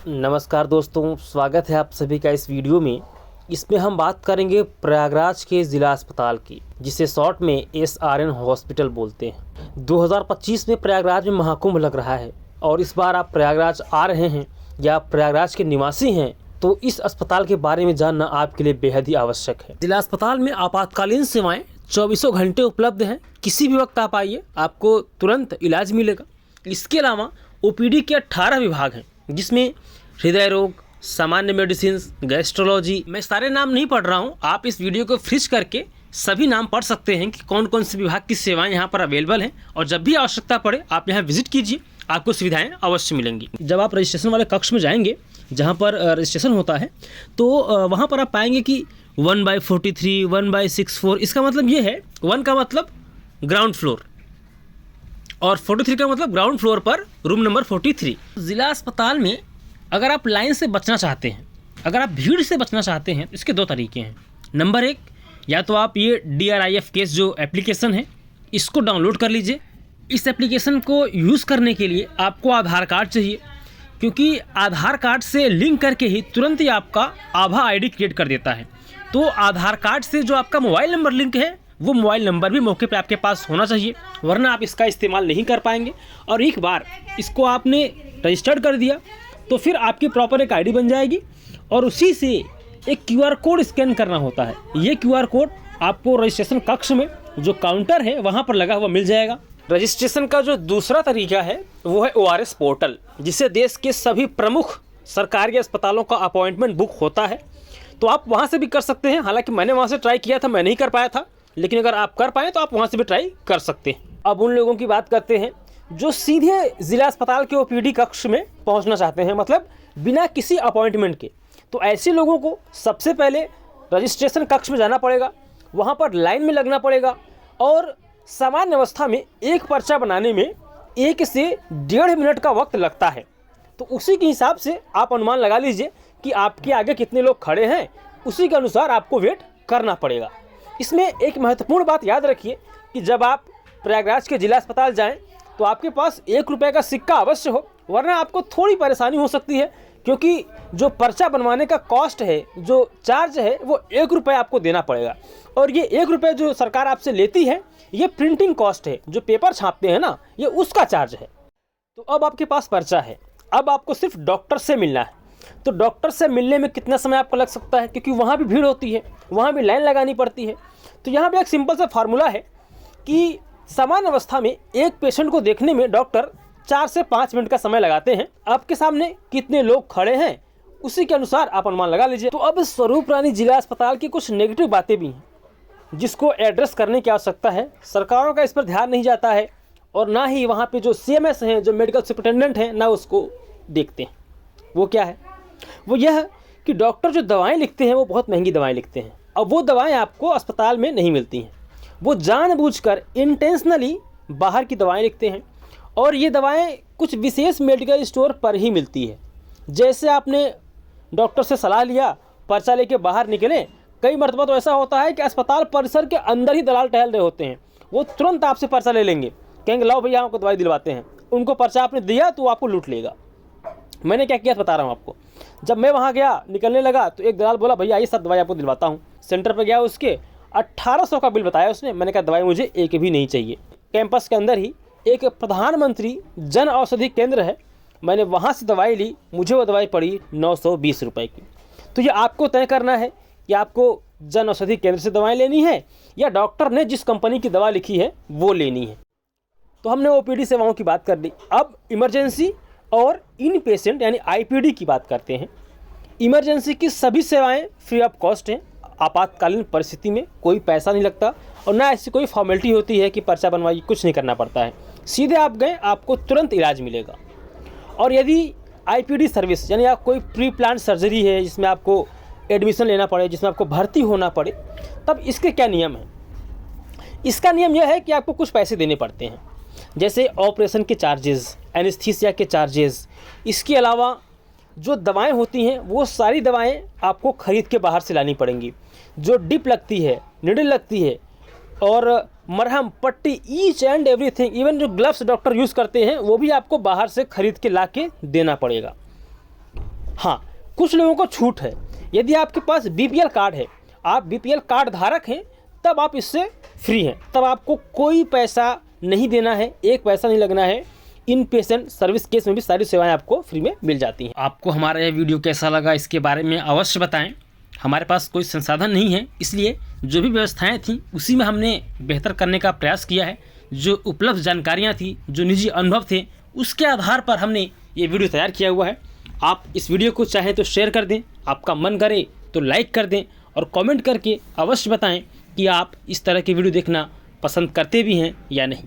नमस्कार दोस्तों, स्वागत है आप सभी का इस वीडियो में। इसमें हम बात करेंगे प्रयागराज के ज़िला अस्पताल की, जिसे शॉर्ट में SRN हॉस्पिटल बोलते हैं। 2025 में प्रयागराज में महाकुंभ लग रहा है और इस बार आप प्रयागराज आ रहे हैं या प्रयागराज के निवासी हैं तो इस अस्पताल के बारे में जानना आपके लिए बेहद ही आवश्यक है। जिला अस्पताल में आपातकालीन सेवाएं 24 घंटे उपलब्ध हैं। किसी भी वक्त आप आइए, आपको तुरंत इलाज मिलेगा। इसके अलावा OPD के 18 विभाग हैं, जिसमें हृदय रोग, सामान्य मेडिसिन, गैस्ट्रोलॉजी। मैं सारे नाम नहीं पढ़ रहा हूँ, आप इस वीडियो को फ्रीज करके सभी नाम पढ़ सकते हैं कि कौन कौन से विभाग की सेवाएं यहाँ पर अवेलेबल हैं। और जब भी आवश्यकता पड़े आप यहाँ विजिट कीजिए, आपको सुविधाएं अवश्य मिलेंगी। जब आप रजिस्ट्रेशन वाले कक्ष में जाएंगे, जहाँ पर रजिस्ट्रेशन होता है, तो वहाँ पर आप पाएंगे कि 1/43, 1/64। इसका मतलब ये है, 1 का मतलब ग्राउंड फ्लोर और 43 का मतलब ग्राउंड फ्लोर पर रूम नंबर 43। ज़िला अस्पताल में अगर आप लाइन से बचना चाहते हैं, अगर आप भीड़ से बचना चाहते हैं, तो इसके 2 तरीके हैं। नंबर 1, या तो आप ये DRIF केस जो एप्लीकेशन है, इसको डाउनलोड कर लीजिए। इस एप्लीकेशन को यूज़ करने के लिए आपको आधार कार्ड चाहिए, क्योंकि आधार कार्ड से लिंक करके ही तुरंत ही आपका आभा ID क्रिएट कर देता है। तो आधार कार्ड से जो आपका मोबाइल नंबर लिंक है, वो मोबाइल नंबर भी मौके पे आपके पास होना चाहिए, वरना आप इसका इस्तेमाल नहीं कर पाएंगे। और एक बार इसको आपने रजिस्टर्ड कर दिया तो फिर आपकी प्रॉपर एक ID बन जाएगी और उसी से एक QR कोड स्कैन करना होता है। ये QR कोड आपको रजिस्ट्रेशन कक्ष में जो काउंटर है वहाँ पर लगा हुआ मिल जाएगा। रजिस्ट्रेशन का जो दूसरा तरीका है वो है ORS पोर्टल, जिससे देश के सभी प्रमुख सरकारी अस्पतालों का अपॉइंटमेंट बुक होता है। तो आप वहाँ से भी कर सकते हैं। हालांकि मैंने वहाँ से ट्राई किया था, मैं नहीं कर पाया था, लेकिन अगर आप कर पाएँ तो आप वहाँ से भी ट्राई कर सकते हैं। अब उन लोगों की बात करते हैं जो सीधे ज़िला अस्पताल के OPD कक्ष में पहुँचना चाहते हैं, मतलब बिना किसी अपॉइंटमेंट के। तो ऐसे लोगों को सबसे पहले रजिस्ट्रेशन कक्ष में जाना पड़ेगा, वहाँ पर लाइन में लगना पड़ेगा और सामान्य अवस्था में एक पर्चा बनाने में 1 से 1.5 मिनट का वक्त लगता है। तो उसी के हिसाब से आप अनुमान लगा लीजिए कि आपके आगे कितने लोग खड़े हैं, उसी के अनुसार आपको वेट करना पड़ेगा। इसमें एक महत्वपूर्ण बात याद रखिए कि जब आप प्रयागराज के जिला अस्पताल जाएं तो आपके पास 1 रुपये का सिक्का अवश्य हो, वरना आपको थोड़ी परेशानी हो सकती है, क्योंकि जो पर्चा बनवाने का कॉस्ट है, जो चार्ज है, वो 1 रुपये आपको देना पड़ेगा। और ये 1 रुपये जो सरकार आपसे लेती है, ये प्रिंटिंग कॉस्ट है, जो पेपर छापते हैं ना, ये उसका चार्ज है। तो अब आपके पास पर्चा है, अब आपको सिर्फ डॉक्टर से मिलना है। तो डॉक्टर से मिलने में कितना समय आपको लग सकता है, क्योंकि वहाँ भी भीड़ होती है, वहाँ भी लाइन लगानी पड़ती है। तो यहाँ पे एक सिंपल सा फार्मूला है कि सामान्य अवस्था में एक पेशेंट को देखने में डॉक्टर 4 से 5 मिनट का समय लगाते हैं। आपके सामने कितने लोग खड़े हैं, उसी के अनुसार आप अनुमान लगा लीजिए। तो अब स्वरूप रानी जिला अस्पताल की कुछ नेगेटिव बातें भी हैं, जिसको एड्रेस करने की आवश्यकता है। सरकारों का इस पर ध्यान नहीं जाता है और ना ही वहाँ पे जो CMS हैं, जो मेडिकल सुपरिटेंडेंट हैं, ना उसको देखते हैं। वो क्या है? वो यह है कि डॉक्टर जो दवाएं लिखते हैं वो बहुत महंगी दवाएं लिखते हैं। अब वो दवाएं आपको अस्पताल में नहीं मिलती हैं, वो जानबूझकर इंटेंशनली बाहर की दवाएं लिखते हैं और ये दवाएं कुछ विशेष मेडिकल स्टोर पर ही मिलती है। जैसे आपने डॉक्टर से सलाह लिया, पर्चा लेके बाहर निकले, कई मरतबा तो ऐसा होता है कि अस्पताल परिसर के अंदर ही दलाल टहल रहे होते हैं, वो तुरंत आपसे पर्चा ले लेंगे, कहेंगे लाओ भैया आपको दवाई दिलवाते हैं। उनको पर्चा आपने दिया तो आपको लूट लेगा। मैंने क्या किया बता रहा हूँ आपको। जब मैं वहाँ गया, निकलने लगा, तो एक दलाल बोला भैया ये सब दवाई आपको दिलवाता हूँ। सेंटर पर गया, उसके 1800 का बिल बताया उसने। मैंने कहा दवाई मुझे एक भी नहीं चाहिए। कैंपस के अंदर ही एक प्रधानमंत्री जन औषधि केंद्र है, मैंने वहाँ से दवाई ली, मुझे वो दवाई पड़ी 920 रुपये की। तो ये आपको तय करना है कि आपको जन औषधि केंद्र से दवाएँ लेनी है या डॉक्टर ने जिस कंपनी की दवा लिखी है वो लेनी है। तो हमने OPD सेवाओं की बात कर ली। अब इमरजेंसी और इन पेशेंट यानी IPD की बात करते हैं। इमरजेंसी की सभी सेवाएं फ्री ऑफ कॉस्ट हैं। आपातकालीन परिस्थिति में कोई पैसा नहीं लगता और ना ऐसी कोई फॉर्मेलिटी होती है कि पर्चा बनवाइए, कुछ नहीं करना पड़ता है। सीधे आप गए, आपको तुरंत इलाज मिलेगा। और यदि IPD सर्विस यानी आप कोई प्री प्लान सर्जरी है, जिसमें आपको एडमिशन लेना पड़े, जिसमें आपको भर्ती होना पड़े, तब इसके क्या नियम हैं? इसका नियम यह है कि आपको कुछ पैसे देने पड़ते हैं, जैसे ऑपरेशन के चार्जेस, एनेस्थीसिया के चार्जेस। इसके अलावा जो दवाएं होती हैं वो सारी दवाएं आपको ख़रीद के बाहर से लानी पड़ेंगी। जो डिप लगती है, निडल लगती है और मरहम, पट्टी, ईच एंड एवरीथिंग, इवन जो ग्लव्स डॉक्टर यूज़ करते हैं वो भी आपको बाहर से ख़रीद के ला के देना पड़ेगा। हाँ, कुछ लोगों को छूट है। यदि आपके पास बीपीएल कार्ड है, आप बीपीएल कार्ड धारक हैं, तब आप इससे फ्री हैं। तब आपको कोई पैसा नहीं देना है, एक पैसा नहीं लगना है। इन पेशेंट सर्विस केस में भी सारी सेवाएं आपको फ्री में मिल जाती हैं। आपको हमारा यह वीडियो कैसा लगा, इसके बारे में अवश्य बताएं। हमारे पास कोई संसाधन नहीं है, इसलिए जो भी व्यवस्थाएं थी उसी में हमने बेहतर करने का प्रयास किया है। जो उपलब्ध जानकारियाँ थी, जो निजी अनुभव थे, उसके आधार पर हमने ये वीडियो तैयार किया हुआ है। आप इस वीडियो को चाहें तो शेयर कर दें, आपका मन करे तो लाइक कर दें और कमेंट करके अवश्य बताएं कि आप इस तरह की वीडियो देखना पसंद करते भी हैं या नहीं।